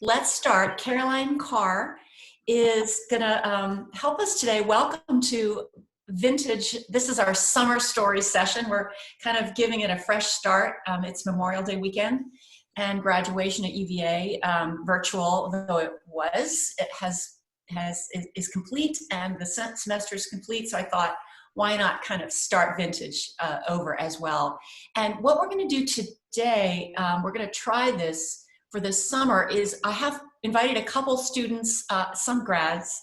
let's start. Caroline Carr is going to help us today. Welcome to Vintage. This is our summer stories session. We're kind of giving it a fresh start. It's Memorial Day weekend and graduation at UVA, virtual though it was. It is complete, and the semester is complete. So I thought, why not kind of start Vintage over as well? And what we're going to do today, we're going to try this for this summer, is I have invited a couple students, some grads,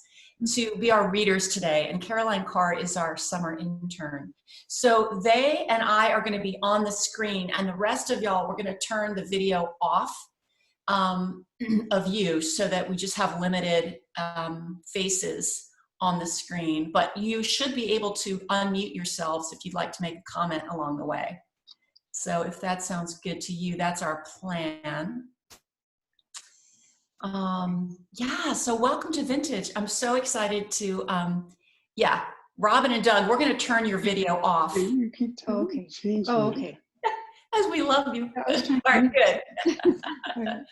to be our readers today, and Caroline Carr is our summer intern. So they and I are going to be on the screen, and the rest of y'all, we're going to turn the video off of you so that we just have limited faces on the screen, but you should be able to unmute yourselves if you'd like to make a comment along the way. So if that sounds good to you, that's our plan. Yeah, so welcome to Vintage. I'm so excited to, yeah, Robin and Doug, we're going to turn your video off. You keep talking. Oh, okay. As we love you. All right, good.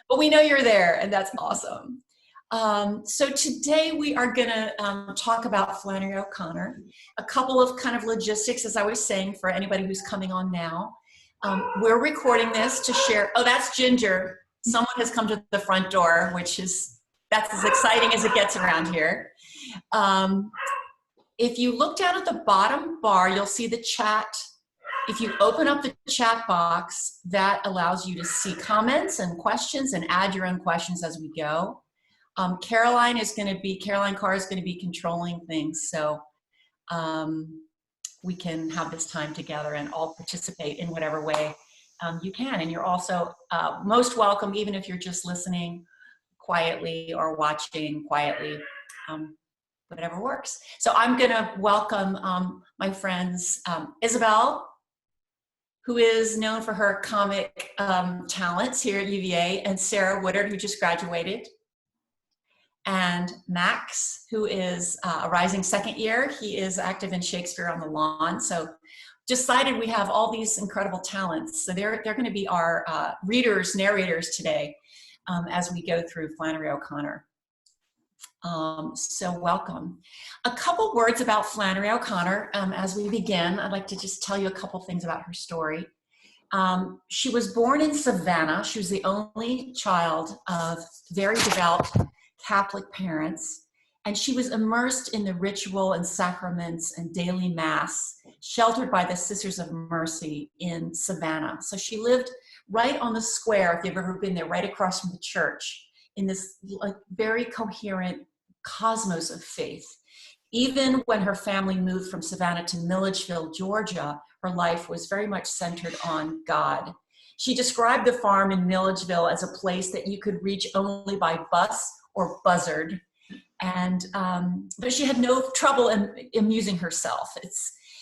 But we know you're there, and that's awesome. So today we are going to talk about Flannery O'Connor. A couple of kind of logistics, as I was saying, for anybody who's coming on now. We're recording this to share. Oh, that's Ginger. Someone has come to the front door, which is, that's as exciting as it gets around here. If you look down at the bottom bar, you'll see the chat. If you open up the chat box, that allows you to see comments and questions and add your own questions as we go. Caroline Carr is going to be controlling things, so we can have this time together and all participate in whatever way you can. And you're also most welcome, even if you're just listening quietly or watching quietly, whatever works. So I'm going to welcome my friends, Isabel, who is known for her comic talents here at UVA, and Sarah Woodard, who just graduated, and Max, who is a rising second year. He is active in Shakespeare on the Lawn. So decided we have all these incredible talents. So they're going to be our readers, narrators today as we go through Flannery O'Connor. So welcome. A couple words about Flannery O'Connor. As we begin, I'd like to just tell you a couple things about her story. She was born in Savannah. She was the only child of very devout Catholic parents, and she was immersed in the ritual and sacraments and daily mass, sheltered by the Sisters of Mercy in Savannah. So she lived right on the square, if you've ever been there, right across from the church, in this like very coherent cosmos of faith. Even when her family moved from Savannah to Milledgeville, Georgia, her life was very much centered on God. She described the farm in Milledgeville as a place that you could reach only by bus or buzzard. And but she had no trouble in amusing herself.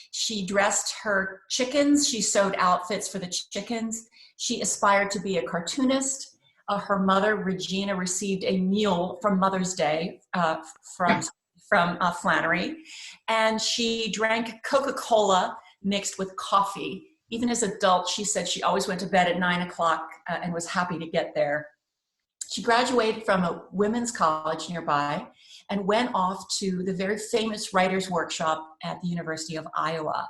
She dressed her chickens. She sewed outfits for the chickens. She aspired to be a cartoonist. Her mother, Regina, received a mule from Mother's Day from Flannery, and she drank Coca-Cola mixed with coffee. Even as an adult, she said she always went to bed at 9 o'clock and was happy to get there. She graduated from a women's college nearby and went off to the very famous writer's workshop at the University of Iowa.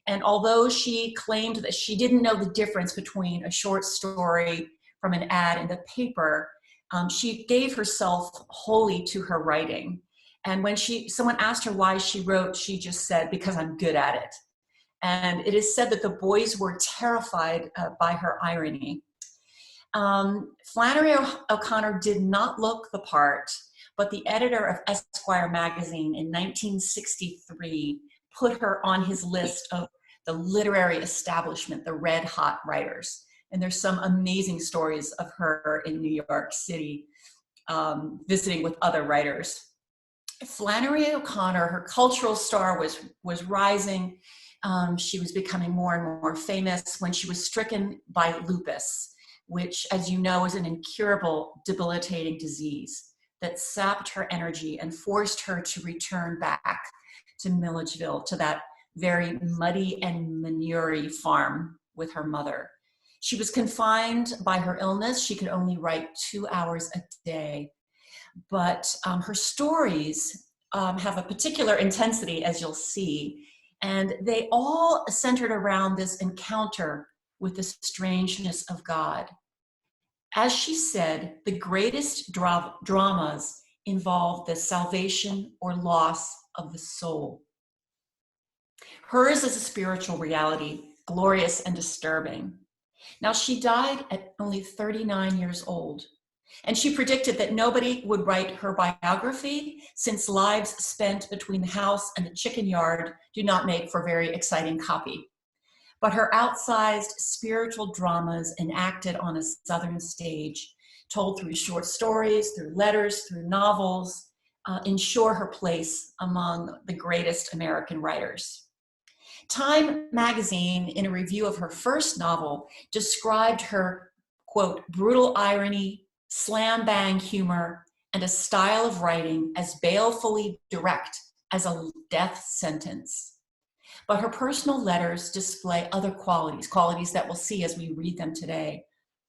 And although she claimed that she didn't know the difference between a short story from an ad in the paper, she gave herself wholly to her writing. And when someone asked her why she wrote, she just said, "Because I'm good at it." And it is said that the boys were terrified by her irony. Flannery O'Connor did not look the part, but the editor of Esquire magazine in 1963 put her on his list of the literary establishment, the red hot writers. And there's some amazing stories of her in New York City visiting with other writers. Flannery O'Connor, her cultural star was rising. She was becoming more and more famous when she was stricken by lupus, which, as you know, is an incurable, debilitating disease that sapped her energy and forced her to return back to Milledgeville, to that very muddy and manure-y farm with her mother. She was confined by her illness. She could only write 2 hours a day. But her stories have a particular intensity, as you'll see, and they all centered around this encounter with the strangeness of God. As she said, the greatest dramas involve the salvation or loss of the soul. Hers is a spiritual reality, glorious and disturbing. Now, she died at only 39 years old, and she predicted that nobody would write her biography since lives spent between the house and the chicken yard do not make for very exciting copy. But her outsized spiritual dramas enacted on a Southern stage, told through short stories, through letters, through novels, ensure her place among the greatest American writers. Time magazine, in a review of her first novel, described her, quote, brutal irony, slam bang humor, and a style of writing as balefully direct as a death sentence. But her personal letters display other qualities, qualities that we'll see as we read them today: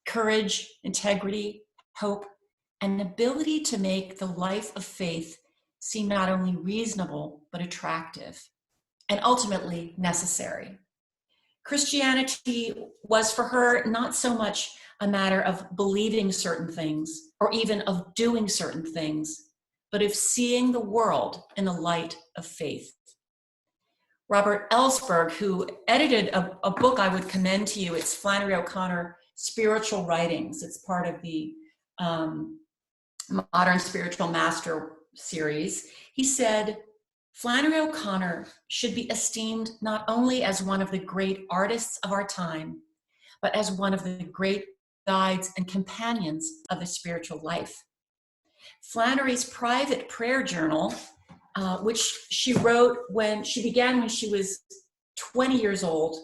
courage, integrity, hope, and ability to make the life of faith seem not only reasonable, but attractive, and ultimately necessary. Christianity was for her not so much a matter of believing certain things or even of doing certain things, but of seeing the world in the light of faith. Robert Ellsberg, who edited a book I would commend to you, it's Flannery O'Connor, Spiritual Writings. It's part of the Modern Spiritual Master series. He said, Flannery O'Connor should be esteemed not only as one of the great artists of our time, but as one of the great guides and companions of the spiritual life. Flannery's private prayer journal, which she wrote when she was 20 years old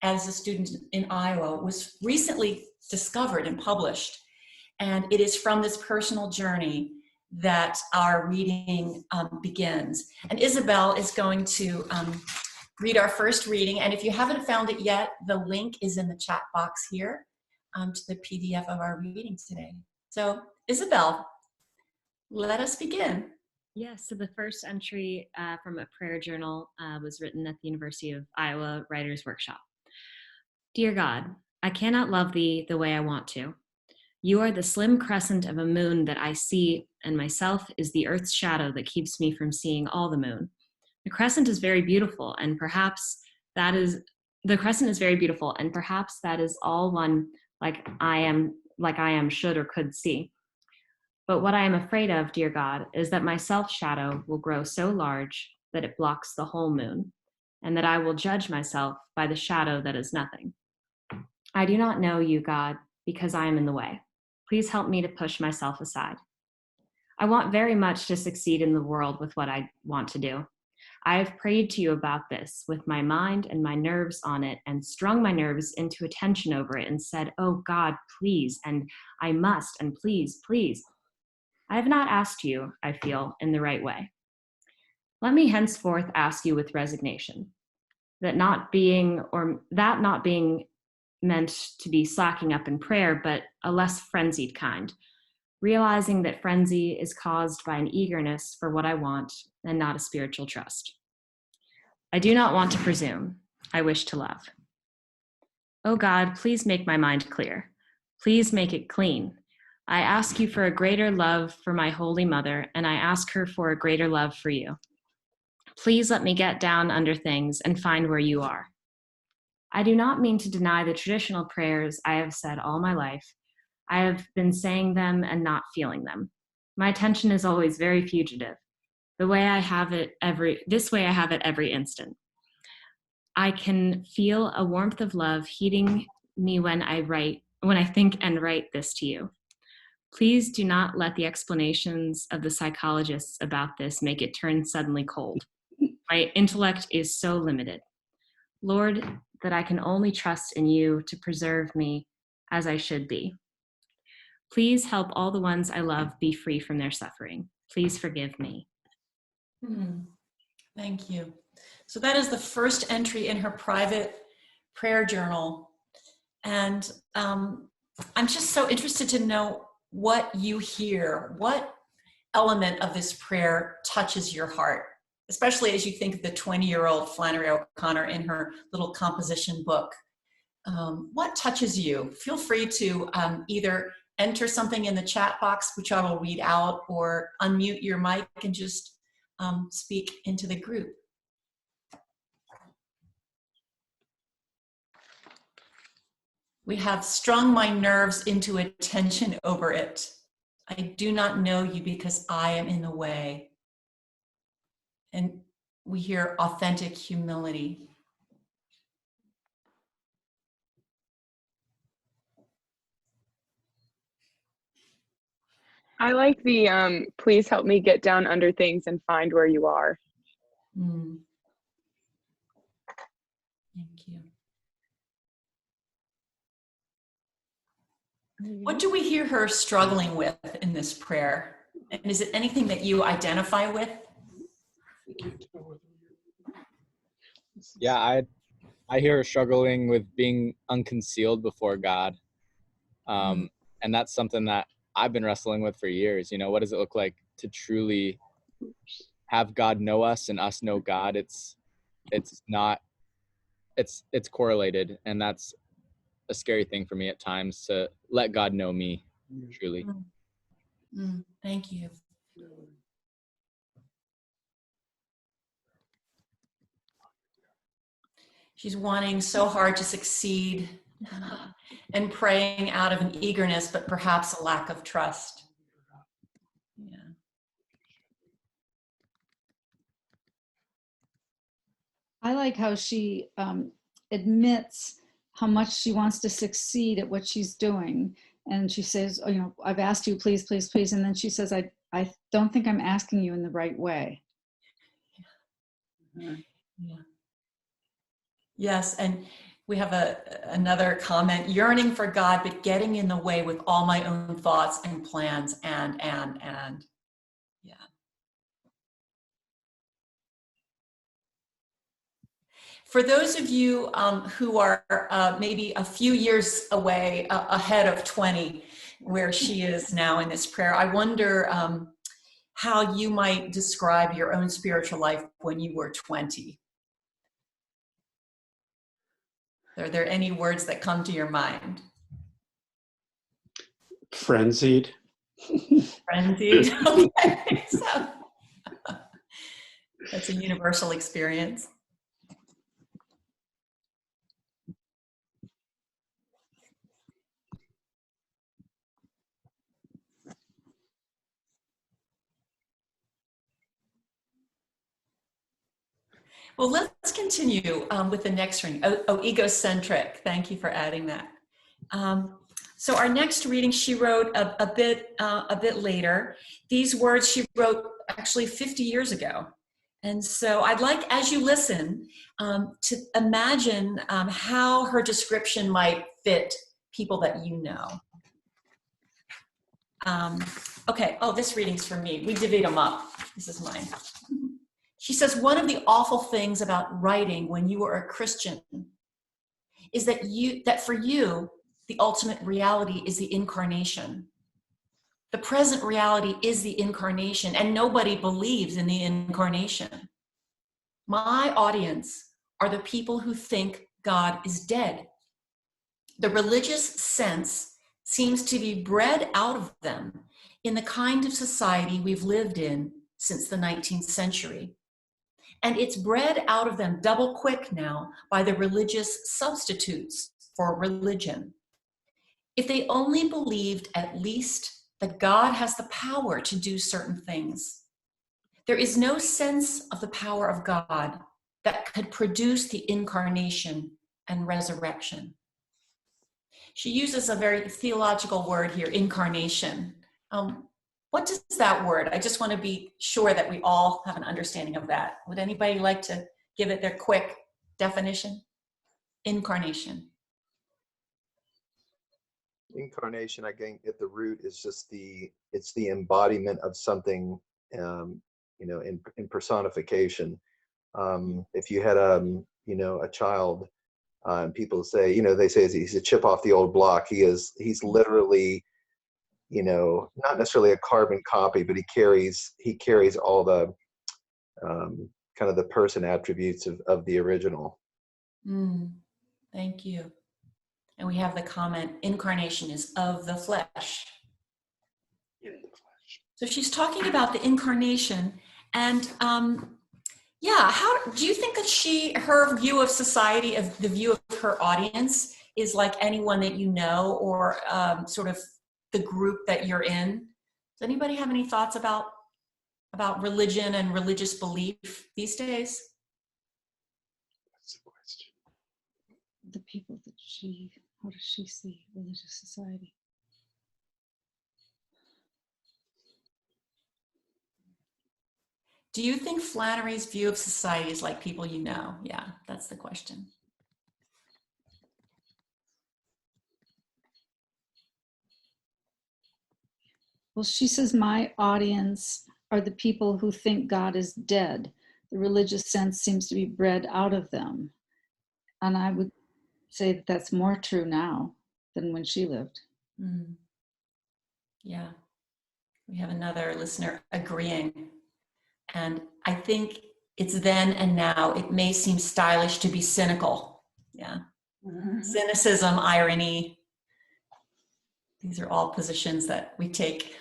as a student in Iowa, was recently discovered and published. And it is from this personal journey that our reading begins. And Isabel is going to read our first reading. And if you haven't found it yet, the link is in the chat box here to the PDF of our reading today. So Isabel, let us begin. Yes, so the first entry from a prayer journal was written at the University of Iowa Writers' Workshop. Dear God, I cannot love thee the way I want to. You are the slim crescent of a moon that I see, and myself is the earth's shadow that keeps me from seeing all the moon. The crescent is very beautiful, and perhaps that is all one like I am should or could see. But what I am afraid of, dear God, is that my self-shadow will grow so large that it blocks the whole moon, and that I will judge myself by the shadow that is nothing. I do not know you, God, because I am in the way. Please help me to push myself aside. I want very much to succeed in the world with what I want to do. I have prayed to you about this with my mind and my nerves on it, and strung my nerves into a tension over it and said, oh God, please, and I must, and please, please. I have not asked you, I feel, in the right way. Let me henceforth ask you with resignation, that not being meant to be slacking up in prayer, but a less frenzied kind, realizing that frenzy is caused by an eagerness for what I want and not a spiritual trust. I do not want to presume. I wish to love. Oh God, please make my mind clear. Please make it clean. I ask you for a greater love for my Holy Mother, and I ask her for a greater love for you. Please let me get down under things and find where you are. I do not mean to deny the traditional prayers I have said all my life. I have been saying them and not feeling them. My attention is always very fugitive. This way I have it every instant. I can feel a warmth of love heating me when I think and write this to you. Please do not let the explanations of the psychologists about this make it turn suddenly cold. My intellect is so limited. Lord, that I can only trust in you to preserve me as I should be. Please help all the ones I love be free from their suffering. Please forgive me. Thank you. So that is the first entry in her private prayer journal. And I'm just so interested to know what you hear. What element of this prayer touches your heart, especially as you think of the 20-year-old Flannery O'Connor in her little composition book. What touches you? Feel free to either enter something in the chat box, which I will read out, or unmute your mic and just speak into the group. We have strung my nerves into a tension over it. I do not know you because I am in the way. And we hear authentic humility. I like the please help me get down under things and find where you are. Mm. Thank you. What do we hear her struggling with in this prayer? And is it anything that you identify with? Yeah, I hear her struggling with being unconcealed before God. And that's something that I've been wrestling with for years. You know, what does it look like to truly have God know us and us know God? It's correlated, and that's a scary thing for me at times, to let God know me truly. Thank you. She's wanting so hard to succeed and praying out of an eagerness, but perhaps a lack of trust. Yeah. I like how she admits how much she wants to succeed at what she's doing. And she says, oh, you know, I've asked you, please, please, please. And then she says, I don't think I'm asking you in the right way. Yeah. Yes, and we have another comment, yearning for God, but getting in the way with all my own thoughts and plans and. Yeah. For those of you who are maybe a few years away ahead of 20, where she is now in this prayer, I wonder how you might describe your own spiritual life when you were 20. Are there any words that come to your mind? Frenzied. Frenzied. Okay. So, that's a universal experience. Well, let's continue with the next reading. Egocentric. Thank you for adding that. So our next reading, she wrote a bit later. These words she wrote actually 50 years ago. And so I'd like, as you listen, to imagine how her description might fit people that you know. Okay, this reading's for me. We divvied them up. This is mine. She says, one of the awful things about writing when you are a Christian is that for you, the ultimate reality is the incarnation. The present reality is the incarnation, and nobody believes in the incarnation. My audience are the people who think God is dead. The religious sense seems to be bred out of them in the kind of society we've lived in since the 19th century. And it's bred out of them double quick now by the religious substitutes for religion. If they only believed at least that God has the power to do certain things. There is no sense of the power of God that could produce the incarnation and resurrection. She uses a very theological word here, incarnation. What does that word? I just want to be sure that we all have an understanding of that. Would anybody like to give it their quick definition? Incarnation. Incarnation, I think at the root is just it's the embodiment of something, in personification. If you had a child And people say, they say he's a chip off the old block. He's literally, not necessarily a carbon copy, but he carries all the kind of the person attributes of the original. Thank you. And we have the comment, incarnation is of the flesh. In the flesh. So she's talking about the incarnation. And how do you think that her view of society, of the view of her audience, is like anyone that you know, or sort of the group that you're in? Does anybody have any thoughts about religion and religious belief these days? That's the question. The people that how does she see religious society? Do you think Flannery's view of society is like people you know? Yeah, that's the question. Well, she says, my audience are the people who think God is dead. The religious sense seems to be bred out of them. And I would say that that's more true now than when she lived. Yeah, we have another listener agreeing. And I think it's then and now. It may seem stylish to be cynical. Yeah. Cynicism, irony. These are all positions that we take.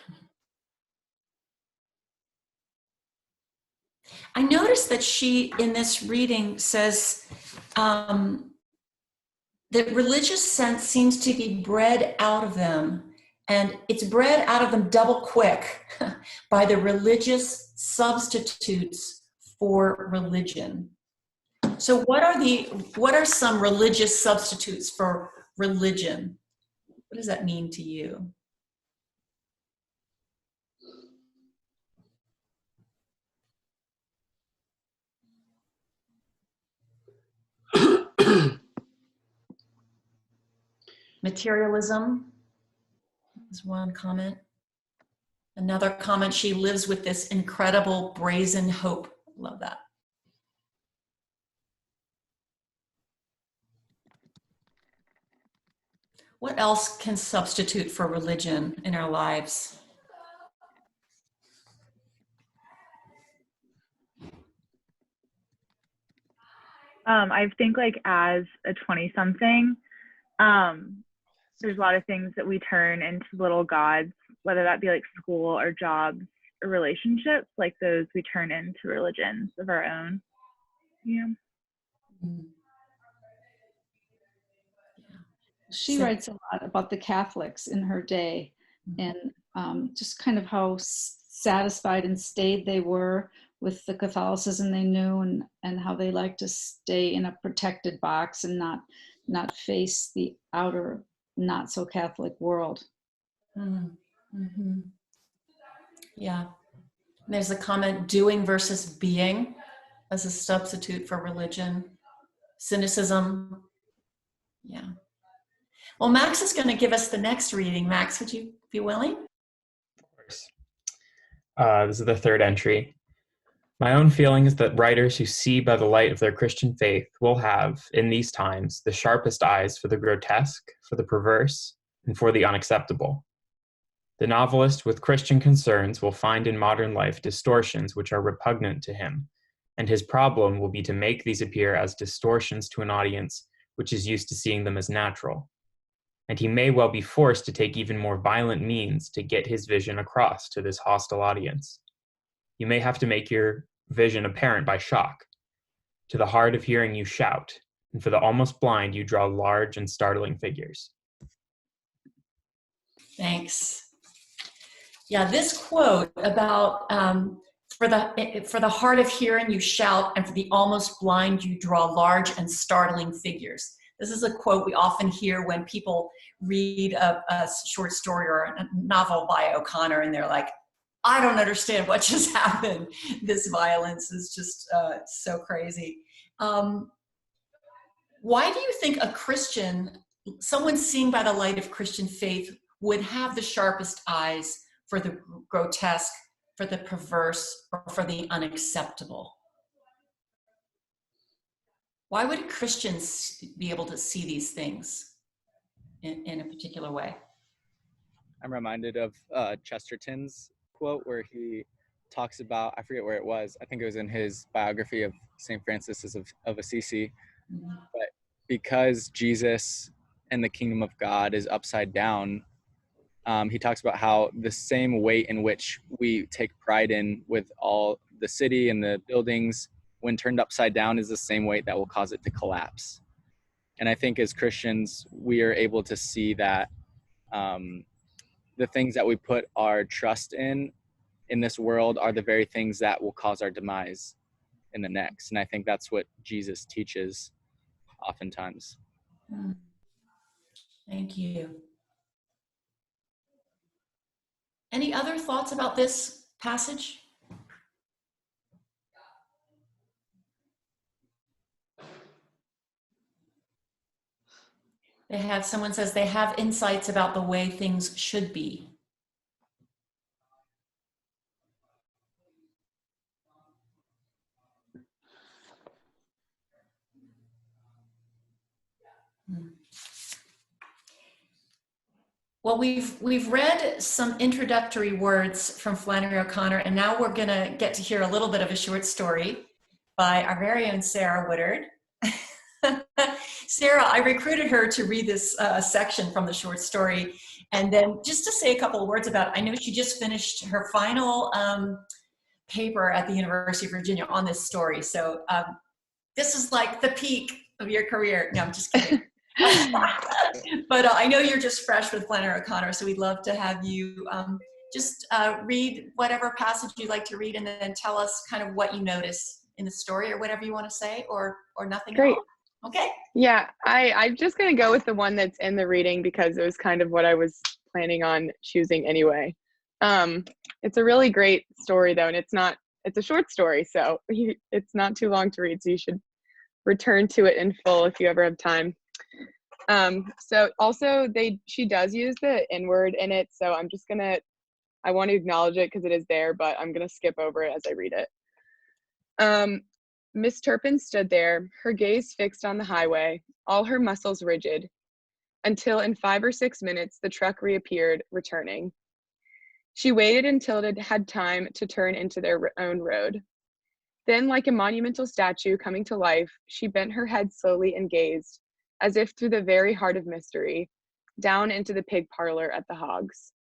I noticed that she, in this reading, says that religious sense seems to be bred out of them. And it's bred out of them double quick by the religious substitutes for religion. So what are some religious substitutes for religion? What does that mean to you? Materialism is one comment. Another comment, she lives with this incredible brazen hope. Love that. What else can substitute for religion in our lives? I think like as a 20-something, there's a lot of things that we turn into little gods, whether that be like school or jobs or relationships, like those we turn into religions of our own. Yeah. She writes a lot about the Catholics in her day, and just kind of how satisfied and staid they were with the Catholicism they knew, and how they like to stay in a protected box and not face the outer not so Catholic world. Yeah. There's a comment, doing versus being as a substitute for religion. Cynicism. Yeah. Well, Max is going to give us the next reading. Max, would you be willing? Of course. This is the third entry. My own feeling is that writers who see by the light of their Christian faith will have, in these times, the sharpest eyes for the grotesque, for the perverse, and for the unacceptable. The novelist with Christian concerns will find in modern life distortions which are repugnant to him, and his problem will be to make these appear as distortions to an audience which is used to seeing them as natural. And he may well be forced to take even more violent means to get his vision across to this hostile audience. You may have to make your vision apparent by shock. To the hard of hearing you shout, and for the almost blind you draw large and startling figures. Thanks. Yeah, this quote about for the hard of hearing you shout, and for the almost blind you draw large and startling figures. This is a quote we often hear when people read a short story or a novel by O'Connor, and they're like, I don't understand what just happened. This violence is just so crazy. Why do you think a Christian, someone seeing by the light of Christian faith, would have the sharpest eyes for the grotesque, for the perverse, or for the unacceptable? Why would Christians be able to see these things in a particular way? I'm reminded of Chesterton's quote where he talks about, I forget where it was, I think it was in his biography of St. Francis of Assisi, but because Jesus and the kingdom of God is upside down, he talks about how the same weight in which we take pride in with all the city and the buildings, when turned upside down, is the same weight that will cause it to collapse. And I think as Christians, we are able to see that the things that we put our trust in this world are the very things that will cause our demise in the next. And I think that's what Jesus teaches oftentimes. Thank you. Any other thoughts about this passage? Someone says they have insights about the way things should be. Well, we've read some introductory words from Flannery O'Connor, and now we're going to get to hear a little bit of a short story by our very own Sarah Woodard. Sarah, I recruited her to read this section from the short story, and then just to say a couple of words about it. I know she just finished her final paper at the University of Virginia on this story, so this is like the peak of your career. No, I'm just kidding. But I know you're just fresh with Flannery O'Connor, so we'd love to have you just read whatever passage you'd like to read, and then tell us kind of what you notice in the story, or whatever you want to say, or nothing. Great. At all. Okay. Yeah, I'm just going to go with the one that's in the reading because it was kind of what I was planning on choosing anyway. It's a really great story though, and it's a short story, so it's not too long to read, so you should return to it in full if you ever have time. So also she does use the N word in it, so I want to acknowledge it because it is there, but I'm going to skip over it as I read it. Miss Turpin stood there, her gaze fixed on the highway, all her muscles rigid, until in 5 or 6 minutes the truck reappeared, returning. She waited until it had time to turn into their own road. Then, like a monumental statue coming to life, she bent her head slowly and gazed, as if through the very heart of mystery, down into the pig parlor at the Hogs.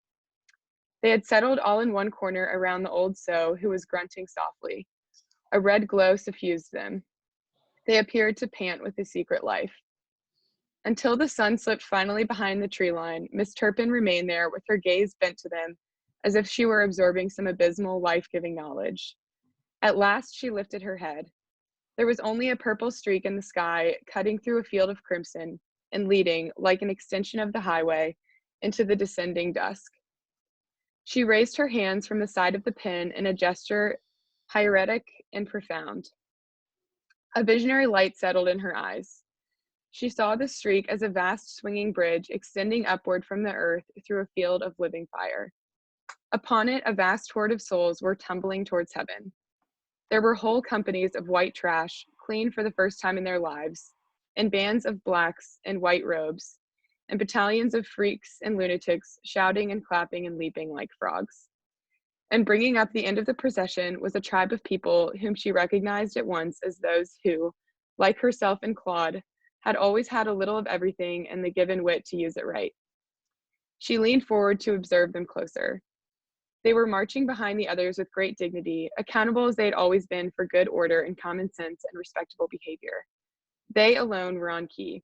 They had settled all in one corner around the old sow, who was grunting softly. A red glow suffused them. They appeared to pant with a secret life. Until the sun slipped finally behind the tree line, Miss Turpin remained there with her gaze bent to them, as if she were absorbing some abysmal, life-giving knowledge. At last she lifted her head. There was only a purple streak in the sky, cutting through a field of crimson and leading, like an extension of the highway, into the descending dusk. She raised her hands from the side of the pen in a gesture hieratic and profound. A visionary light settled in her eyes. She saw the streak as a vast swinging bridge extending upward from the earth through a field of living fire. Upon it, a vast horde of souls were tumbling towards heaven. There were whole companies of white trash, clean for the first time in their lives, and bands of blacks in white robes, and battalions of freaks and lunatics shouting and clapping and leaping like frogs. And bringing up the end of the procession was a tribe of people whom she recognized at once as those who, like herself and Claude, had always had a little of everything and the given wit to use it right. She leaned forward to observe them closer. They were marching behind the others with great dignity, accountable as they had always been for good order and common sense and respectable behavior. They alone were on key.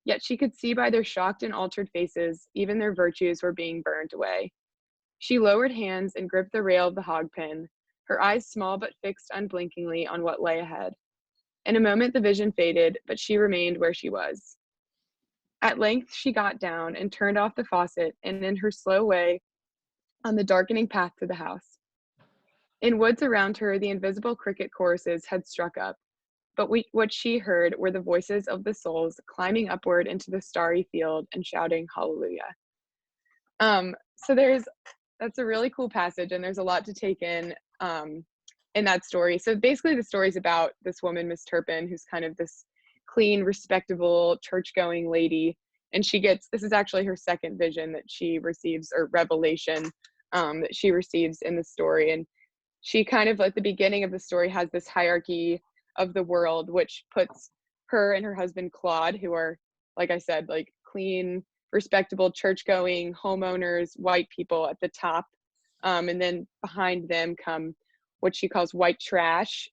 Yet she could see by their shocked and altered faces, even their virtues were being burned away. She lowered hands and gripped the rail of the hog pen, her eyes small but fixed unblinkingly on what lay ahead. In a moment the vision faded, but she remained where she was. At length she got down and turned off the faucet, and in her slow way, on the darkening path to the house. In woods around her, the invisible cricket choruses had struck up, but what she heard were the voices of the souls climbing upward into the starry field and shouting hallelujah. So that's a really cool passage, and there's a lot to take in that story. So basically the story's about this woman, Miss Turpin, who's kind of this clean, respectable, church-going lady. And this is actually her second vision that she receives, or revelation that she receives in the story. And she kind of, at the beginning of the story, has this hierarchy of the world, which puts her and her husband Claude, who are, like I said, like clean, respectable, church-going homeowners, white people, at the top. And then behind them come what she calls white trash,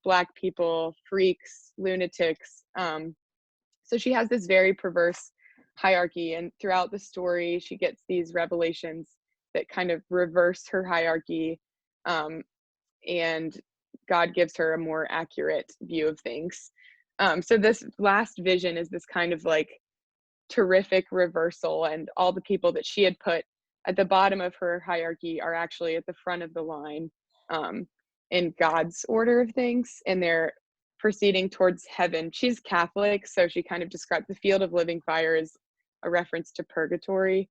Black people, freaks, lunatics. So she has this very perverse hierarchy, and throughout the story, she gets these revelations that kind of reverse her hierarchy, and God gives her a more accurate view of things. So this last vision is this kind of like terrific reversal, and all the people that she had put at the bottom of her hierarchy are actually at the front of the line, in God's order of things, and they're proceeding towards heaven. She's Catholic, so she kind of described the field of living fire as a reference to purgatory.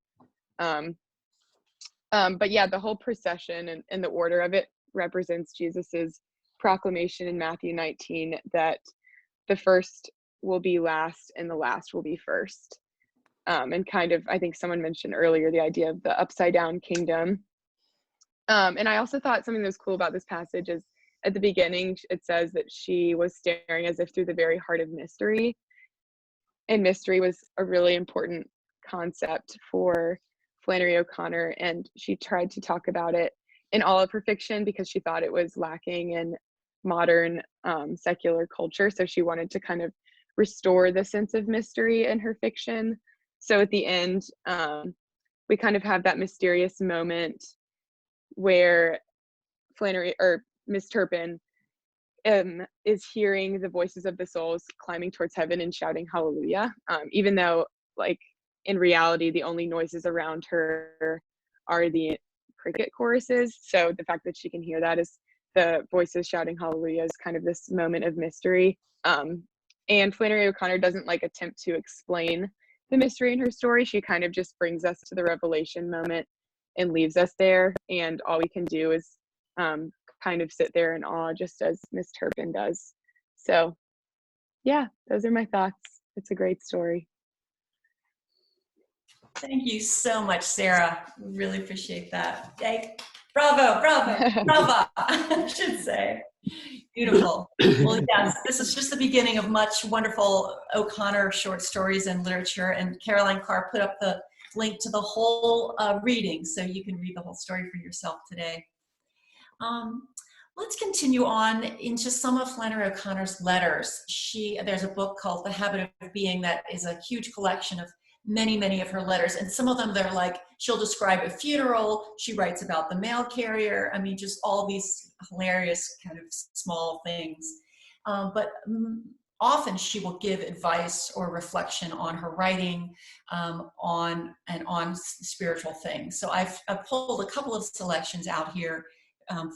But yeah, the whole procession and the order of it represents Jesus's proclamation in Matthew 19 that the first will be last and the last will be first. And kind of, I think someone mentioned earlier, the idea of the upside down kingdom. And I also thought something that was cool about this passage is at the beginning, it says that she was staring as if through the very heart of mystery. And mystery was a really important concept for Flannery O'Connor, and she tried to talk about it in all of her fiction because she thought it was lacking in modern secular culture. So she wanted to kind of restore the sense of mystery in her fiction. So at the end, we kind of have that mysterious moment where Flannery, or Miss Turpin, is hearing the voices of the souls climbing towards heaven and shouting hallelujah, even though, like, in reality, the only noises around her are the cricket choruses. So the fact that she can hear that is the voices shouting hallelujah is kind of this moment of mystery. And Flannery O'Connor doesn't like attempt to explain the mystery in her story. She kind of just brings us to the revelation moment and leaves us there. And all we can do is kind of sit there in awe, just as Miss Turpin does. So yeah, those are my thoughts. It's a great story. Thank you so much, Sarah. Really appreciate that. Yay. Bravo, bravo, bravo, I should say. Beautiful. Well, yes, this is just the beginning of much wonderful O'Connor short stories and literature, and Caroline Carr put up the link to the whole reading, so you can read the whole story for yourself today. Let's continue on into some of Flannery O'Connor's letters. There's a book called The Habit of Being that is a huge collection of many of her letters, and some of them, they're like, she'll describe a funeral, she writes about the mail carrier, I mean, just all these hilarious kind of small things. But often she will give advice or reflection on her writing, on spiritual things. So I've pulled a couple of selections out here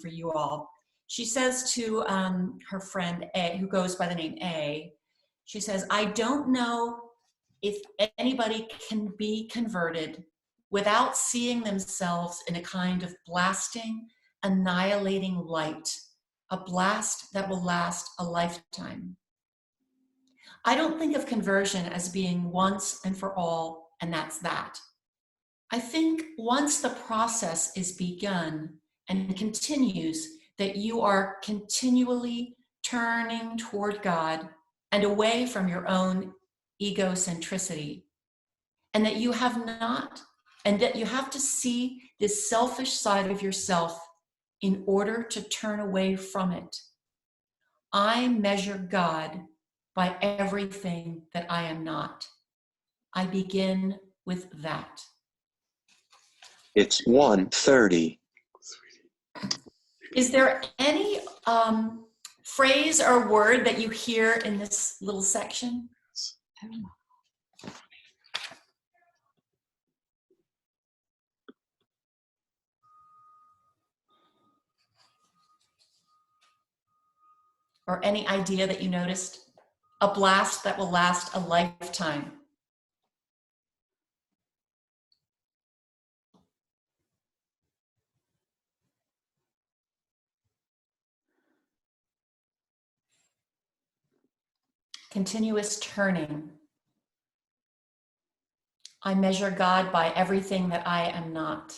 for you all. She says to her friend A, who goes by the name A, she says, I don't know if anybody can be converted without seeing themselves in a kind of blasting, annihilating light, a blast that will last a lifetime. I don't think of conversion as being once and for all, and that's that. I think once the process is begun and continues, that you are continually turning toward God and away from your own egocentricity, and that you have to see this selfish side of yourself in order to turn away from it. I measure God by everything that I am not. I begin with that. It's 1:30. Is there any phrase or word that you hear in this little section? Or any idea that you noticed? A blast that will last a lifetime. Continuous turning. I measure God by everything that I am not.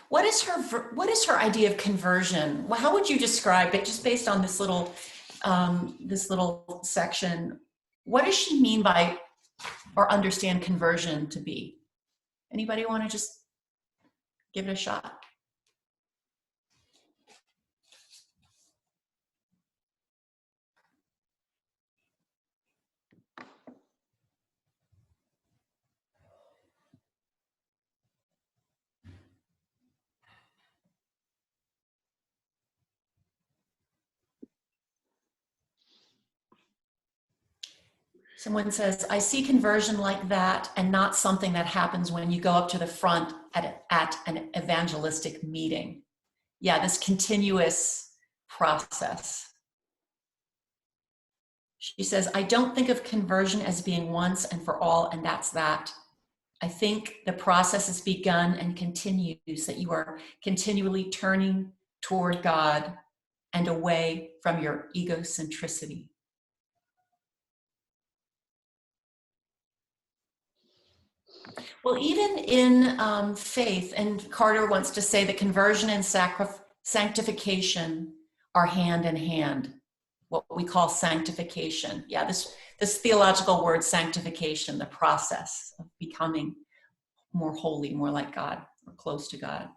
What is her idea of conversion? Well, how would you describe it, just based on this little section? What does she mean by or understand conversion to be? Anybody want to just give it a shot? Someone says, I see conversion like that and not something that happens when you go up to the front at an evangelistic meeting. Yeah, this continuous process. She says, I don't think of conversion as being once and for all, and that's that. I think the process has begun and continues, that you are continually turning toward God and away from your egocentricity. Well, even in faith, and Carter wants to say that conversion and sanctification are hand in hand, what we call sanctification. Yeah, this theological word, sanctification, the process of becoming more holy, more like God, or close to God.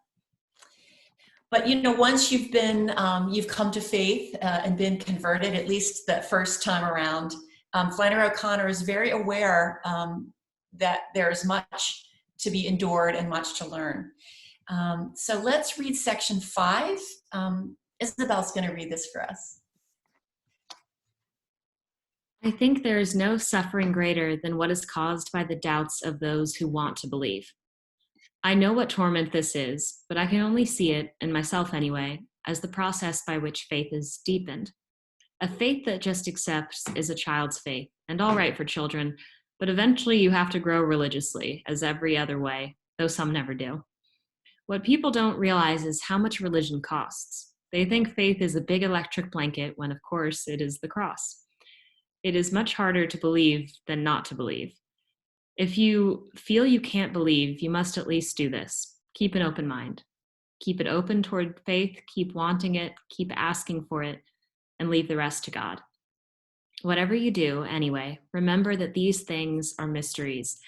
But once you've come to faith and been converted, at least that first time around, Flannery O'Connor is very aware that there's much to be endured and much to learn. So let's read section 5. Isabel's going to read this for us. I think there is no suffering greater than what is caused by the doubts of those who want to believe. I know what torment this is, but I can only see it, in myself anyway, as the process by which faith is deepened. A faith that just accepts is a child's faith, and all right for children, but eventually you have to grow religiously, as every other way, though some never do. What people don't realize is how much religion costs. They think faith is a big electric blanket, when of course it is the cross. It is much harder to believe than not to believe. If you feel you can't believe, you must at least do this. Keep an open mind. Keep it open toward faith, keep wanting it, keep asking for it, and leave the rest to God. Whatever you do, anyway, remember that these things are mysteries,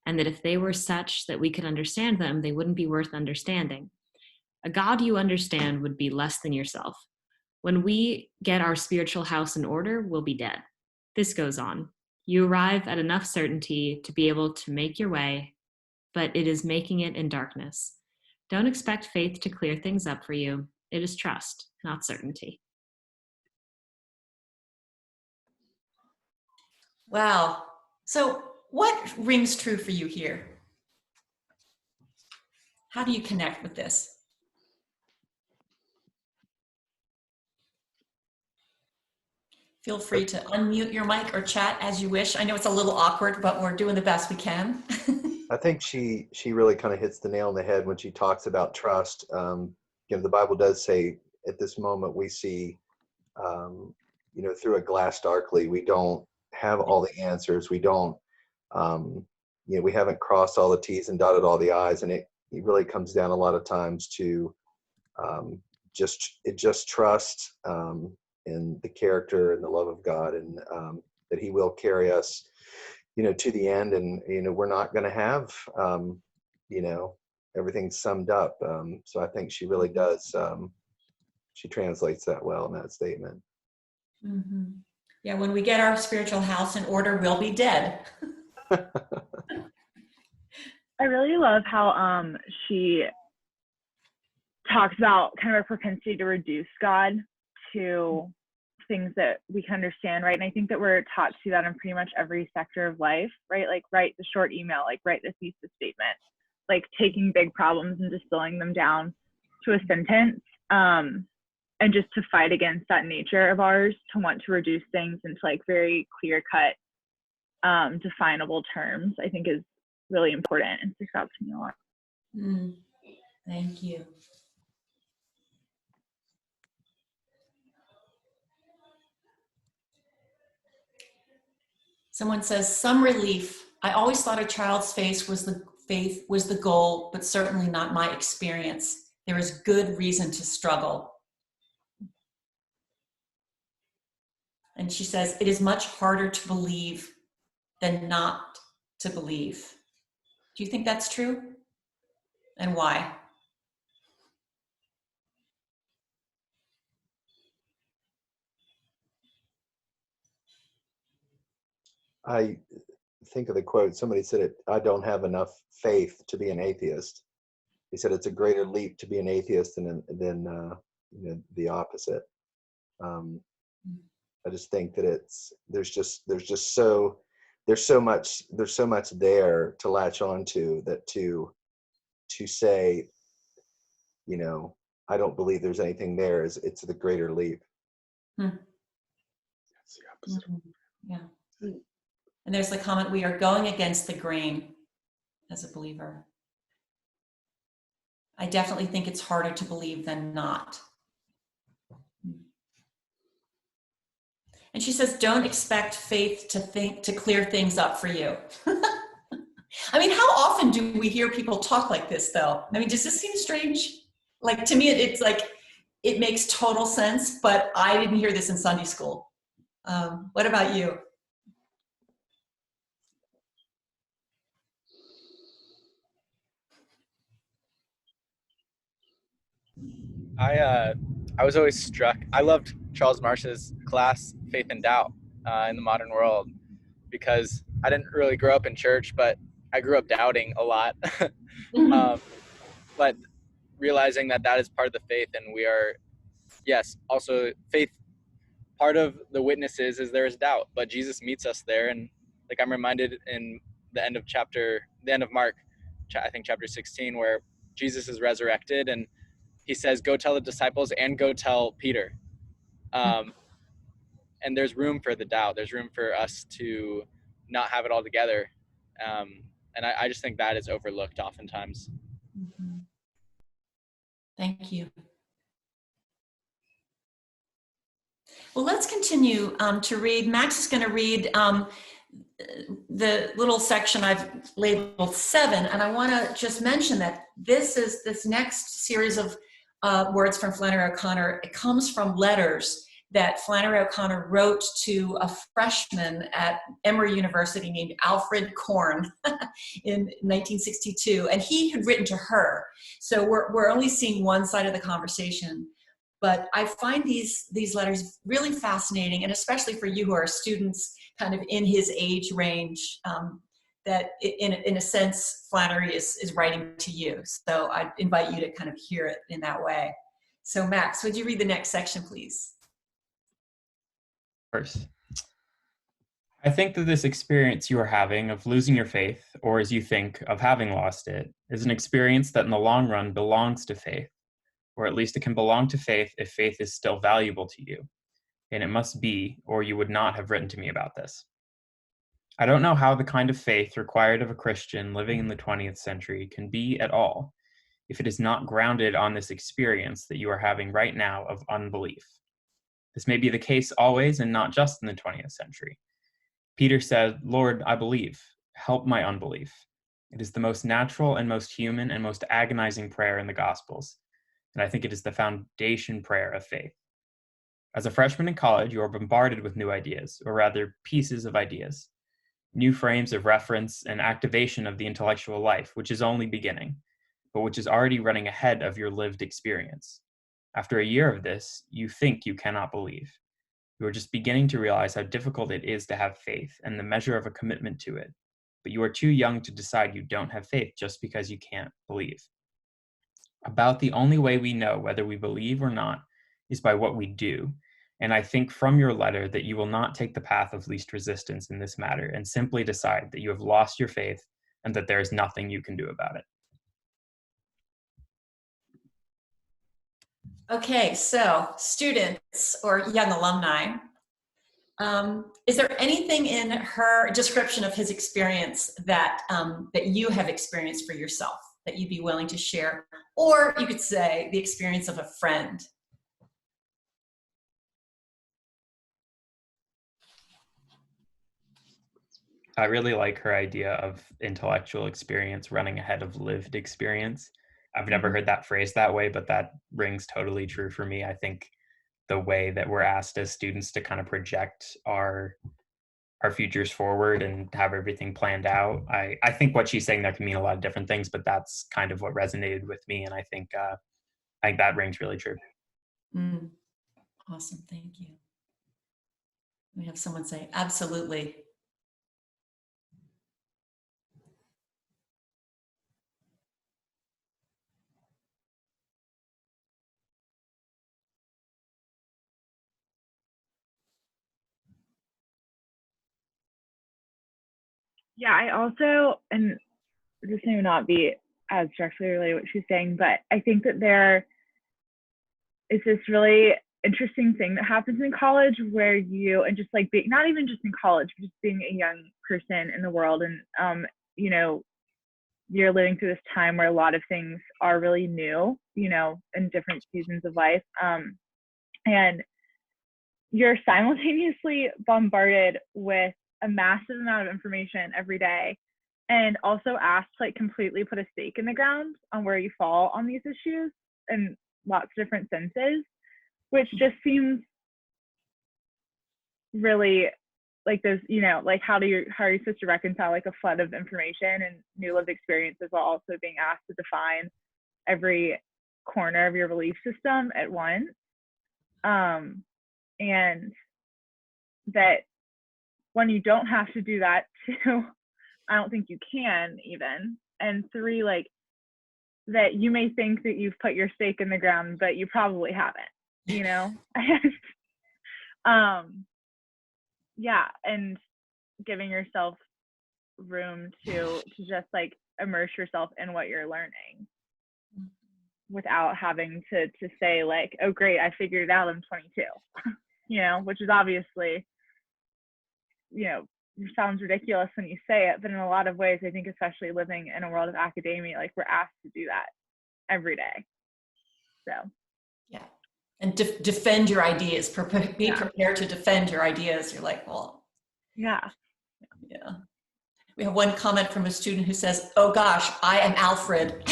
and that if they were such that we could understand them, they wouldn't be worth understanding. A God you understand would be less than yourself. When we get our spiritual house in order, we'll be dead. This goes on. You arrive at enough certainty to be able to make your way, but it is making it in darkness. Don't expect faith to clear things up for you. It is trust, not certainty. Wow. So what rings true for you here? How do you connect with this? Feel free to unmute your mic or chat as you wish. I know it's a little awkward, but we're doing the best we can. I think she really kind of hits the nail on the head when she talks about trust. The Bible does say at this moment we see, through a glass darkly. We don't have all the answers. We don't, we haven't crossed all the T's and dotted all the I's, and it really comes down a lot of times to just trust in the character and the love of God, and that He will carry us, to the end. And we're not going to have everything summed up. So I think she really does. She translates that well in that statement. Mm-hmm. Yeah, when we get our spiritual house in order, we'll be dead. I really love how she talks about kind of a propensity to reduce God to things that we can understand, right? And I think that we're taught to do that in pretty much every sector of life, right? Like write the short email, like write the thesis statement, like taking big problems and distilling them down to a sentence. And just to fight against that nature of ours to want to reduce things into like very clear cut, definable terms, I think is really important and sticks out to me a lot. Thank you. Someone says, some relief. I always thought a child's faith was the goal, but certainly not my experience. There is good reason to struggle. And she says, it is much harder to believe than not to believe. Do you think that's true? And why? I think of the quote, somebody said it, I don't have enough faith to be an atheist. He said it's a greater leap to be an atheist than the opposite. I just think that there's so much there to latch onto, that to say, I don't believe there's anything there, it's the greater leap. That's the opposite. Yeah. And there's the comment, we are going against the grain as a believer. I definitely think it's harder to believe than not. And she says, don't expect faith to clear things up for you. I mean, how often do we hear people talk like this, though? I mean, does this seem strange? Like, to me, it's like, it makes total sense, but I didn't hear this in Sunday school. What about you? I was always struck. I loved Charles Marsh's class, Faith and Doubt, in the Modern World, because I didn't really grow up in church, but I grew up doubting a lot. But realizing that is part of the faith, and we are, yes, also faith. Part of the witnesses is there is doubt, but Jesus meets us there, and like I'm reminded in the end of Mark, I think chapter 16, where Jesus is resurrected, and he says, go tell the disciples and go tell Peter. And there's room for the doubt. There's room for us to not have it all together. And I just think that is overlooked oftentimes. Mm-hmm. Thank you. Well, let's continue to read. Max is going to read the little section I've labeled 7, and I want to just mention that this next series of words from Flannery O'Connor, it comes from letters that Flannery O'Connor wrote to a freshman at Emory University named Alfred Korn in 1962, and he had written to her. So we're only seeing one side of the conversation. But I find these letters really fascinating, and especially for you who are students kind of in his age range, that in a sense, Flannery is writing to you. So I invite you to kind of hear it in that way. So Max, would you read the next section, please? First, I think that this experience you are having of losing your faith, or as you think of having lost it, is an experience that in the long run belongs to faith. Or at least it can belong to faith if faith is still valuable to you. And it must be, or you would not have written to me about this. I don't know how the kind of faith required of a Christian living in the 20th century can be at all, if it is not grounded on this experience that you are having right now of unbelief. This may be the case always and not just in the 20th century. Peter said, Lord, I believe, help my unbelief. It is the most natural and most human and most agonizing prayer in the Gospels. And I think it is the foundation prayer of faith. As a freshman in college, you are bombarded with new ideas, or rather pieces of ideas, new frames of reference and activation of the intellectual life, which is only beginning, but which is already running ahead of your lived experience. After a year of this, you think you cannot believe. You are just beginning to realize how difficult it is to have faith and the measure of a commitment to it, but you are too young to decide you don't have faith just because you can't believe. About the only way we know whether we believe or not is by what we do. And I think from your letter that you will not take the path of least resistance in this matter and simply decide that you have lost your faith and that there is nothing you can do about it. Okay, so students or young alumni, is there anything in her description of his experience that you have experienced for yourself that you'd be willing to share? Or you could say the experience of a friend. I really like her idea of intellectual experience running ahead of lived experience. I've never heard that phrase that way, but that rings totally true for me. I think the way that we're asked as students to kind of project our futures forward and have everything planned out. I think what she's saying there can mean a lot of different things, but that's kind of what resonated with me, and I think that rings really true. Mm. Awesome, thank you. We have someone say, absolutely. Yeah, I also, and this may not be as directly related to what she's saying, but I think that there is this really interesting thing that happens in college where you, and just like being, not even just in college, but just being a young person in the world, and you know, you're living through this time where a lot of things are really new, you know, in different seasons of life, and you're simultaneously bombarded with a massive amount of information every day, and also asked to like completely put a stake in the ground on where you fall on these issues in lots of different senses, which just seems really like there's, you know, like how are you supposed to reconcile like a flood of information and new lived experiences while also being asked to define every corner of your belief system at once, and that when you don't have to do that, two, I don't think you can even, and three, like that you may think that you've put your stake in the ground, but you probably haven't, you know. Yeah, and giving yourself room to just like immerse yourself in what you're learning without having to say like, oh great, I figured it out, I'm 22. You know, which is obviously, you know, sounds ridiculous when you say it, but in a lot of ways, I think especially living in a world of academia, like we're asked to do that every day. So Yeah, and defend your ideas, be prepared to defend your ideas. You're like, well, yeah. We have one comment from a student who says, oh gosh, I am Alfred.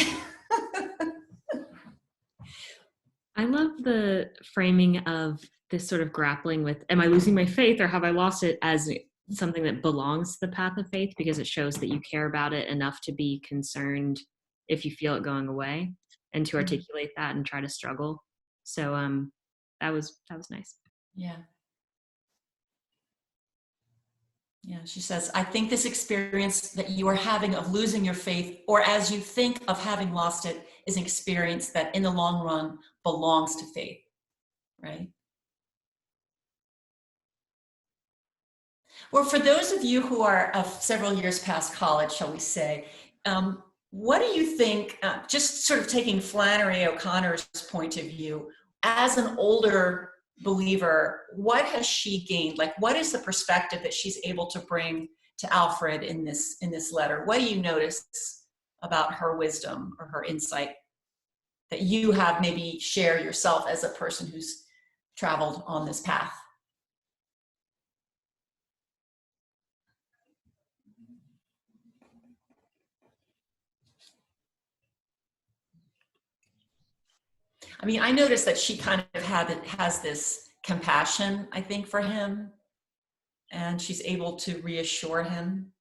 I love the framing of this sort of grappling with, am I losing my faith or have I lost it, as something that belongs to the path of faith, because it shows that you care about it enough to be concerned if you feel it going away, and to articulate that and try to struggle. So that was nice. Yeah. Yeah, she says, I think this experience that you are having of losing your faith, or as you think of having lost it, is an experience that in the long run belongs to faith, right? Well, for those of you who are several years past college, shall we say, what do you think, just sort of taking Flannery O'Connor's point of view, as an older believer, what has she gained? Like, what is the perspective that she's able to bring to Alfred in this letter? What do you notice about her wisdom or her insight that you have maybe share yourself as a person who's traveled on this path? I mean, I noticed that she kind of has this compassion, I think, for him, and she's able to reassure him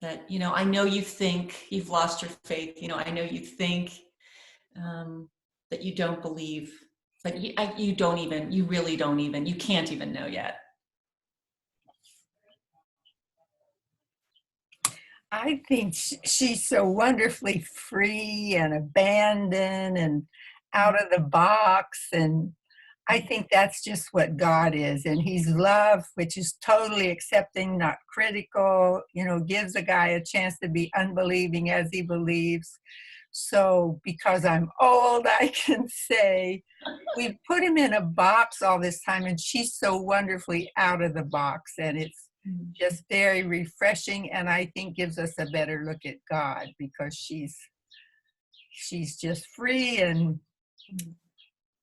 that, you know, I know you think you've lost your faith. You know, I know you think that you don't believe, but you really don't even, you can't even know yet. I think she's so wonderfully free and abandoned and out of the box. And I think that's just what God is. And he's love, which is totally accepting, not critical, you know, gives a guy a chance to be unbelieving as he believes. So because I'm old, I can say we put him in a box all this time, and she's so wonderfully out of the box. And it's just very refreshing, and I think gives us a better look at God, because she's just free and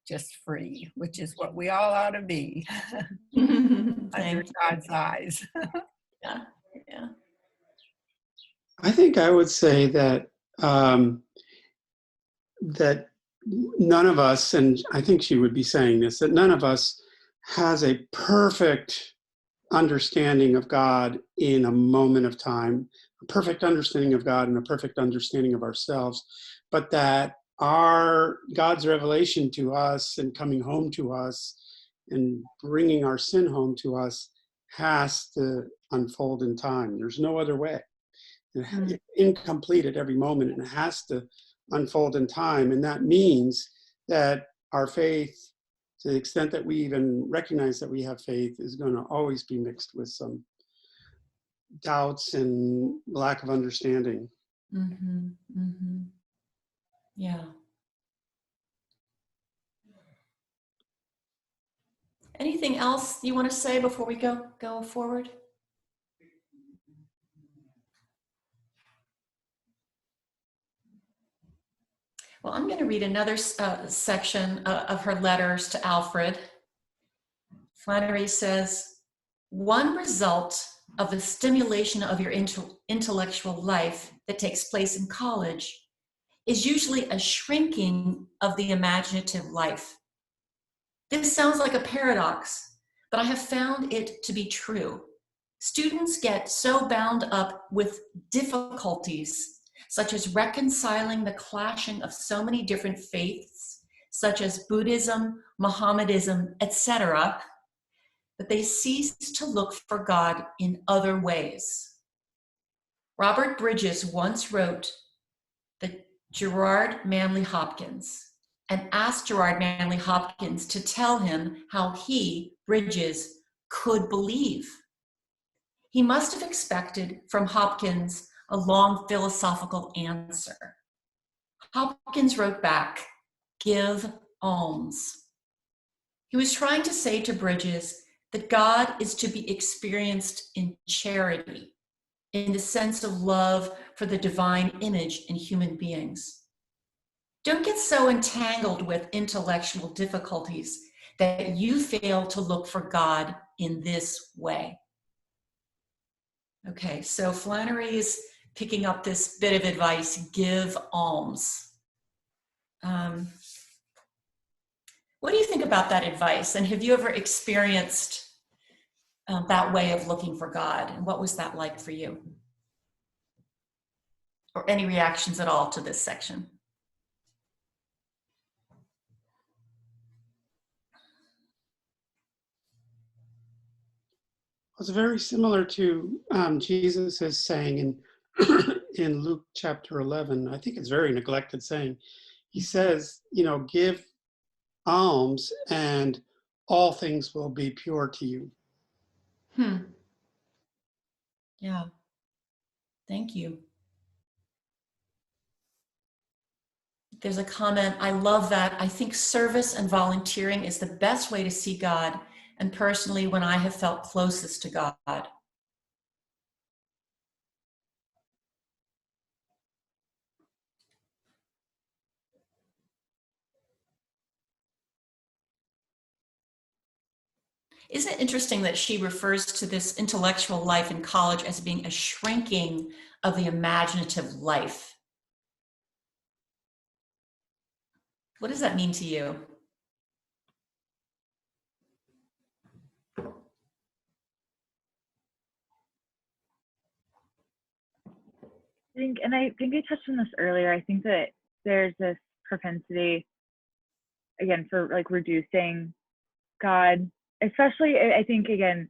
just free, which is what we all ought to be under God's eyes. Yeah. Yeah. I think I would say that that none of us, and I think she would be saying this, that none of us has a perfect understanding of God in a moment of time, a perfect understanding of God and a perfect understanding of ourselves, but that our God's revelation to us and coming home to us and bringing our sin home to us has to unfold in time. There's no other way. It's incomplete at every moment, and it has to unfold in time. And that means that our faith, to the extent that we even recognize that we have faith, is going to always be mixed with some doubts and lack of understanding. Mm-hmm. Mm-hmm. Yeah. Anything else you want to say before we go forward? Well, I'm going to read another section of her letters to Alfred. Flannery says, one result of the stimulation of your intellectual life that takes place in college is usually a shrinking of the imaginative life. This sounds like a paradox, but I have found it to be true. Students get so bound up with difficulties, such as reconciling the clashing of so many different faiths, such as Buddhism, Mohammedanism, etc., that they cease to look for God in other ways. Robert Bridges once wrote that Gerard Manley Hopkins and asked Gerard Manley Hopkins to tell him how he, Bridges, could believe. He must have expected from Hopkins a long philosophical answer. Hopkins wrote back, "Give alms." He was trying to say to Bridges that God is to be experienced in charity, in the sense of love for the divine image in human beings. Don't get so entangled with intellectual difficulties that you fail to look for God in this way. Okay, so Flannery is picking up this bit of advice, give alms. What do you think about that advice? And have you ever experienced that way of looking for God? And what was that like for you? Or any reactions at all to this section? It's very similar to Jesus is saying in in Luke chapter 11. I think it's very neglected saying. He says, give alms and all things will be pure to you. Yeah. Thank you. There's a comment, I love that. I think service and volunteering is the best way to see God, and personally when I have felt closest to God. Isn't it interesting that she refers to this intellectual life in college as being a shrinking of the imaginative life? What does that mean to you? I think I touched on this earlier. I think that there's this propensity, again, for like reducing God, especially I think, again,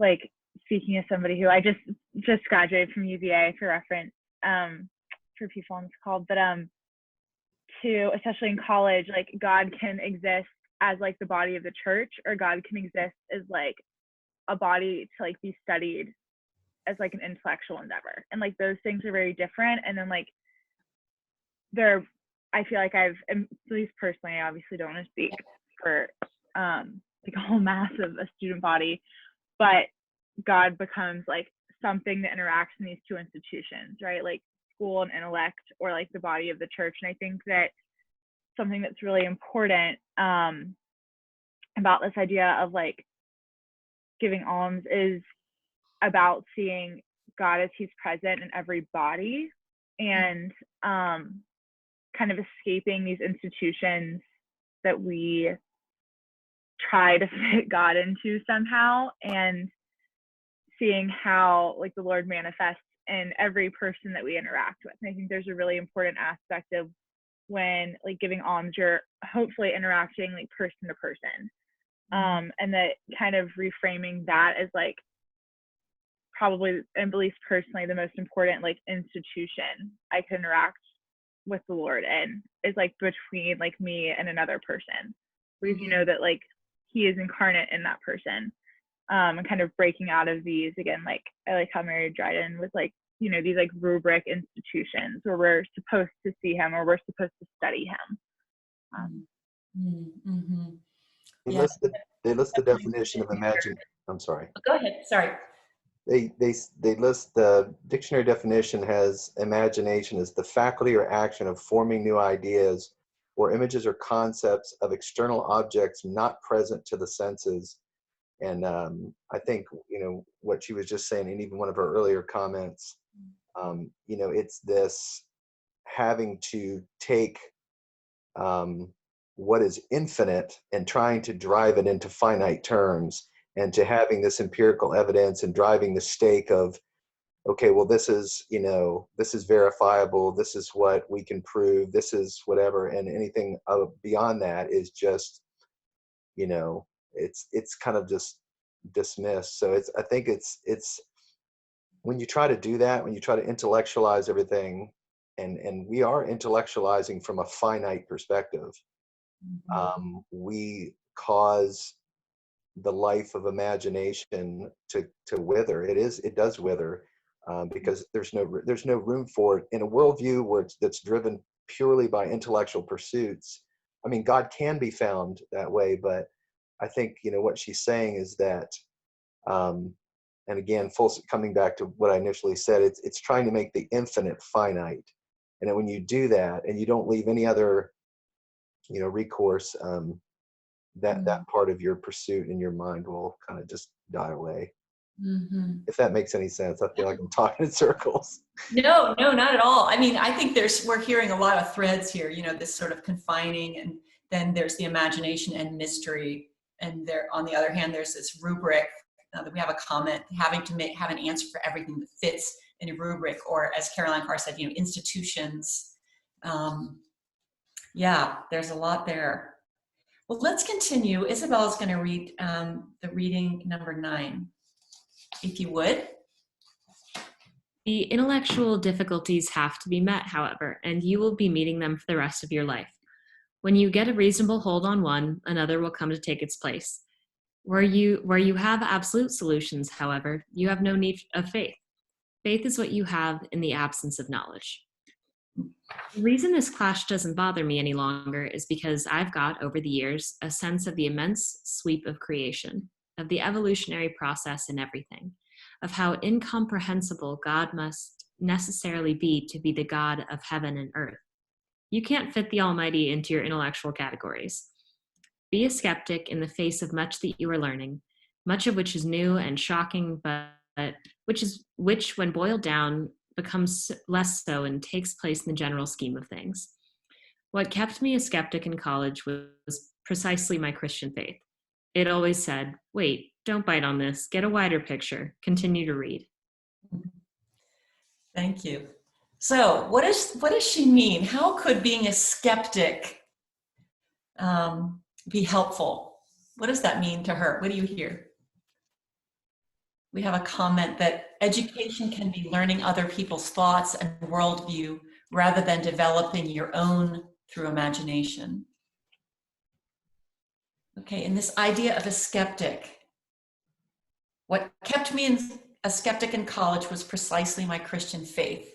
like speaking as somebody who I just graduated from UVA for reference, for people on this call, but to, especially in college, like God can exist as like the body of the church, or God can exist as like a body to like be studied as like an intellectual endeavor, and like those things are very different. And then like I feel like at least personally, I obviously don't want to speak for like a whole mass of a student body, but God becomes like something that interacts in these two institutions, right? Like school and intellect, or like the body of the church. And I think that something that's really important about this idea of like giving alms is about seeing God as he's present in every body, and kind of escaping these institutions that we try to fit God into somehow, and seeing how like the Lord manifests in every person that we interact with. And I think there's a really important aspect of when like giving alms, you're hopefully interacting like person to person, and that kind of reframing that as like probably, and at least personally, the most important like institution I can interact with the Lord in is like between like me and another person, because you know that like he is incarnate in that person, and kind of breaking out of these again, like I like how Mary Dryden was like, you know, these like rubric institutions where we're supposed to see him or we're supposed to study him. They Yeah. list the definition of imagine. I'm sorry. Go ahead. Sorry. They list the dictionary definition has imagination as the faculty or action of forming new ideas or images or concepts of external objects not present to the senses. And I think, you know, what she was just saying, and even one of her earlier comments, you know, it's this having to take what is infinite and trying to drive it into finite terms, and to having this empirical evidence and driving the stake of, okay, well, this is, you know, this is verifiable, this is what we can prove, this is whatever, and anything beyond that is just, you know, it's kind of just dismissed. So I think it's when you try to do that, when you try to intellectualize everything, and we are intellectualizing from a finite perspective, we cause the life of imagination to wither. It does wither, because there's no room for it in a worldview that's driven purely by intellectual pursuits. I mean, God can be found that way, but I think, you know, what she's saying is that, and again, coming back to what I initially said, it's trying to make the infinite finite, and then when you do that and you don't leave any other, you know, recourse, that part of your pursuit in your mind will kind of just die away. If that makes any sense. I feel like I'm talking in circles. No, not at all. I mean, I think we're hearing a lot of threads here, you know, this sort of confining, and then there's the imagination and mystery. And there, on the other hand, there's this rubric that we have a comment, having to have an answer for everything that fits in a rubric, or as Caroline Carr said, you know, institutions. Yeah, there's a lot there. Well, let's continue. Isabella's going to read the reading number 9, if you would. The intellectual difficulties have to be met, however, and you will be meeting them for the rest of your life. When you get a reasonable hold on one, another will come to take its place. Where you have absolute solutions, however, you have no need of faith. Faith is what you have in the absence of knowledge. The reason this clash doesn't bother me any longer is because I've got, over the years, a sense of the immense sweep of creation, of the evolutionary process in everything, of how incomprehensible God must necessarily be to be the God of heaven and earth. You can't fit the Almighty into your intellectual categories. Be a skeptic in the face of much that you are learning, much of which is new and shocking, but which, when boiled down, becomes less so and takes place in the general scheme of things. What kept me a skeptic in college was precisely my Christian faith. It always said, wait, don't bite on this, get a wider picture, continue to read. Thank you. So what does she mean? How could being a skeptic be helpful? What does that mean to her? What do you hear? We have a comment that education can be learning other people's thoughts and worldview rather than developing your own through imagination. Okay, and this idea of a skeptic. What kept me a skeptic in college was precisely my Christian faith.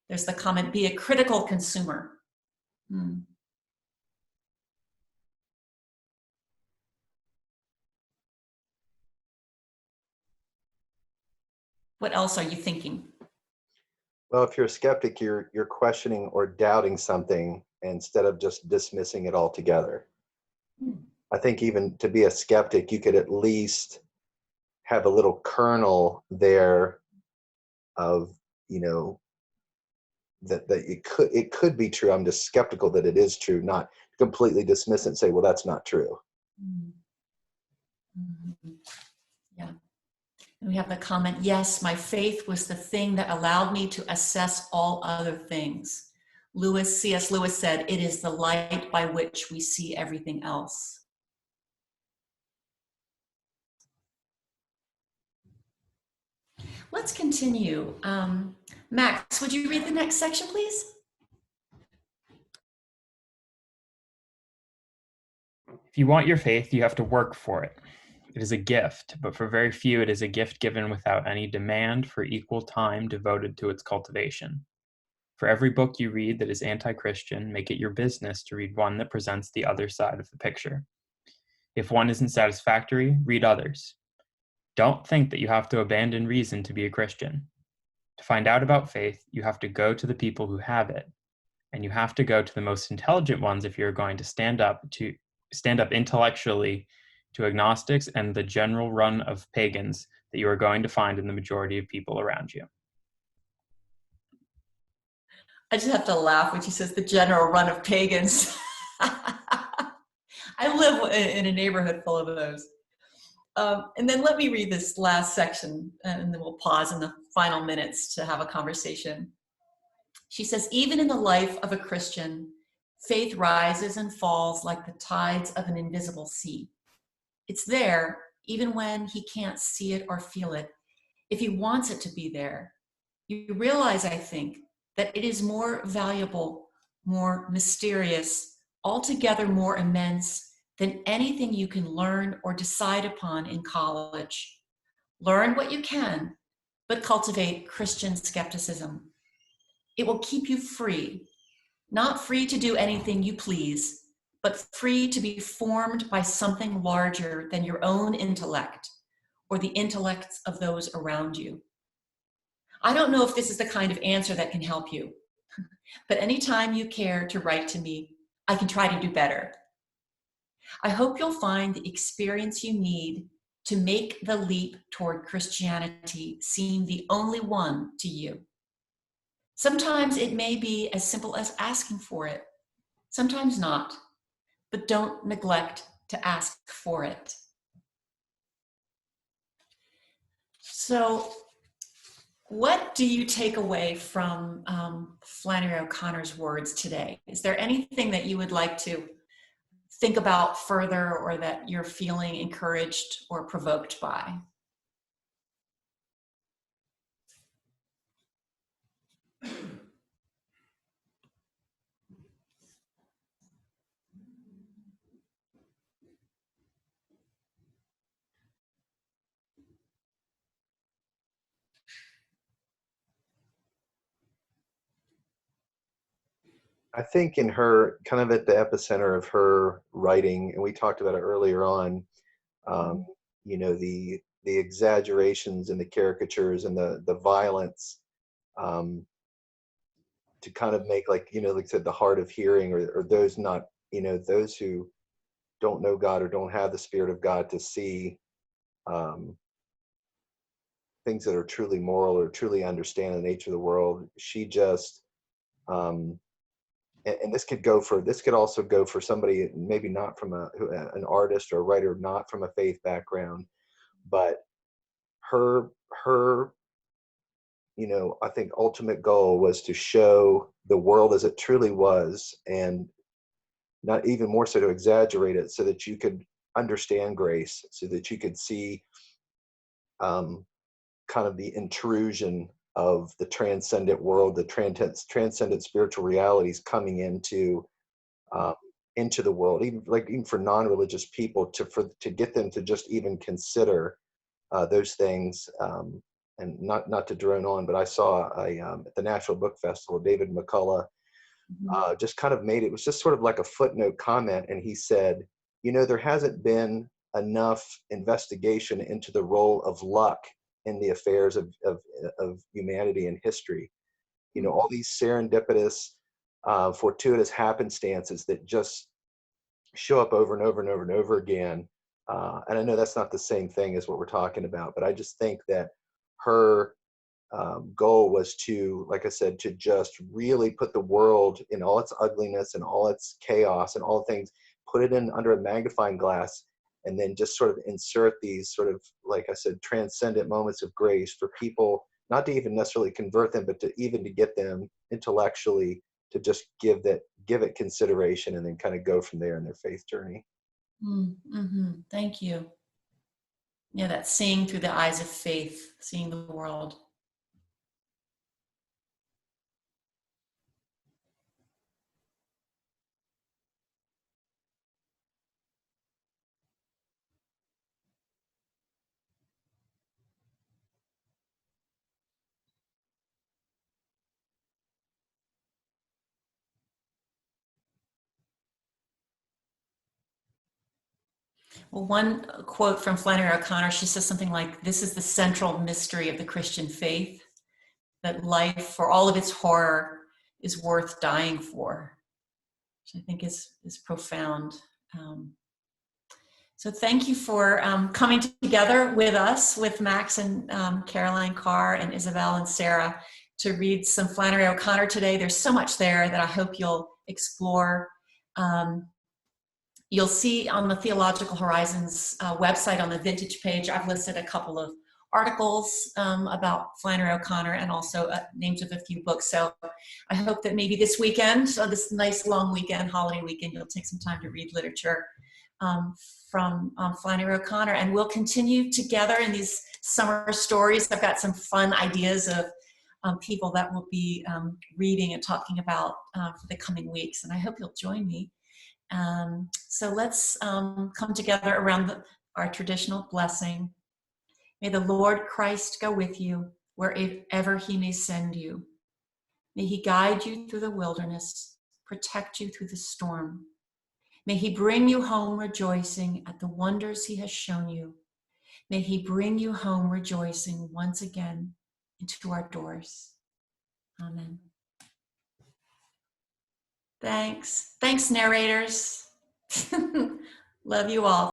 There's the comment, be a critical consumer. What else are you thinking? Well, if you're a skeptic, you're questioning or doubting something instead of just dismissing it altogether. I think even to be a skeptic, you could at least have a little kernel there of, you know, that it could be true. I'm just skeptical that it is true, not completely dismiss it and say, well, that's not true. Mm-hmm. Yeah. And we have the comment, yes, my faith was the thing that allowed me to assess all other things. C.S. Lewis said, it is the light by which we see everything else. Let's continue. Max, would you read the next section, please? If you want your faith, you have to work for it. It is a gift, but for very few, it is a gift given without any demand for equal time devoted to its cultivation. For every book you read that is anti-Christian, make it your business to read one that presents the other side of the picture. If one isn't satisfactory, read others. Don't think that you have to abandon reason to be a Christian. To find out about faith, you have to go to the people who have it, and you have to go to the most intelligent ones if you're going to stand up intellectually to agnostics and the general run of pagans that you are going to find in the majority of people around you. I just have to laugh when she says the general run of pagans. I live in a neighborhood full of those. And then let me read this last section, and then we'll pause in the final minutes to have a conversation. She says, even in the life of a Christian, faith rises and falls like the tides of an invisible sea. It's there, even when he can't see it or feel it, if he wants it to be there. You realize, I think, that it is more valuable, more mysterious, altogether more immense than anything you can learn or decide upon in college. Learn what you can, but cultivate Christian skepticism. It will keep you free, not free to do anything you please, but free to be formed by something larger than your own intellect or the intellects of those around you. I don't know if this is the kind of answer that can help you, but anytime you care to write to me, I can try to do better. I hope you'll find the experience you need to make the leap toward Christianity seem the only one to you. Sometimes it may be as simple as asking for it, sometimes not, but don't neglect to ask for it. So, what do you take away from Flannery O'Connor's words today? Is there anything that you would like to think about further, or that you're feeling encouraged or provoked by? I think in her, kind of at the epicenter of her writing, and we talked about it earlier on, you know, the exaggerations and the caricatures and the violence, to kind of make, like, you know, like I said, the hard of hearing, or those not, you know, those who don't know God or don't have the Spirit of God to see things that are truly moral or truly understand the nature of the world. She just, and this could also go for somebody maybe not from an artist or a writer not from a faith background, but her you know, I think ultimate goal was to show the world as it truly was, and not even more so to exaggerate it, so that you could understand grace, so that you could see kind of the intrusion of the transcendent world, the transcendent spiritual realities coming into the world, even for non-religious people, to get them to just even consider those things. And not to drone on, but I saw at the National Book Festival, David McCullough just kind of made it was just sort of like a footnote comment, and he said, you know, there hasn't been enough investigation into the role of luck in the affairs of humanity and history. You know, all these serendipitous, fortuitous happenstances that just show up over and over and over and over again, And I know that's not the same thing as what we're talking about, but I just think that her goal was to, like I said, to just really put the world in all its ugliness and all its chaos and all the things, put it in under a magnifying glass, and then just sort of insert these sort of, like I said, transcendent moments of grace for people, not to even necessarily convert them, but to even to get them intellectually to just give it consideration and then kind of go from there in their faith journey. Mm-hmm. Thank you. Yeah, that's seeing through the eyes of faith, seeing the world. Well, one quote from Flannery O'Connor, she says something like, "This is the central mystery of the Christian faith, that life, for all of its horror, is worth dying for," which I think is profound. So thank you for coming together with us, with Max and Caroline Carr and Isabel and Sarah, to read some Flannery O'Connor today. There's so much there that I hope you'll explore. You'll see on the Theological Horizons website on the vintage page, I've listed a couple of articles about Flannery O'Connor and also names of a few books. So I hope that maybe this weekend, this nice long weekend, holiday weekend, you'll take some time to read literature from Flannery O'Connor. And we'll continue together in these summer stories. I've got some fun ideas of people that we'll be reading and talking about for the coming weeks. And I hope you'll join me. So let's come together around our traditional blessing. May the Lord Christ go with you wherever he may send you. May he guide you through the wilderness, protect you through the storm. May he bring you home rejoicing at the wonders he has shown you. May he bring you home rejoicing once again into our doors. Amen. Thanks. Thanks, narrators. Love you all.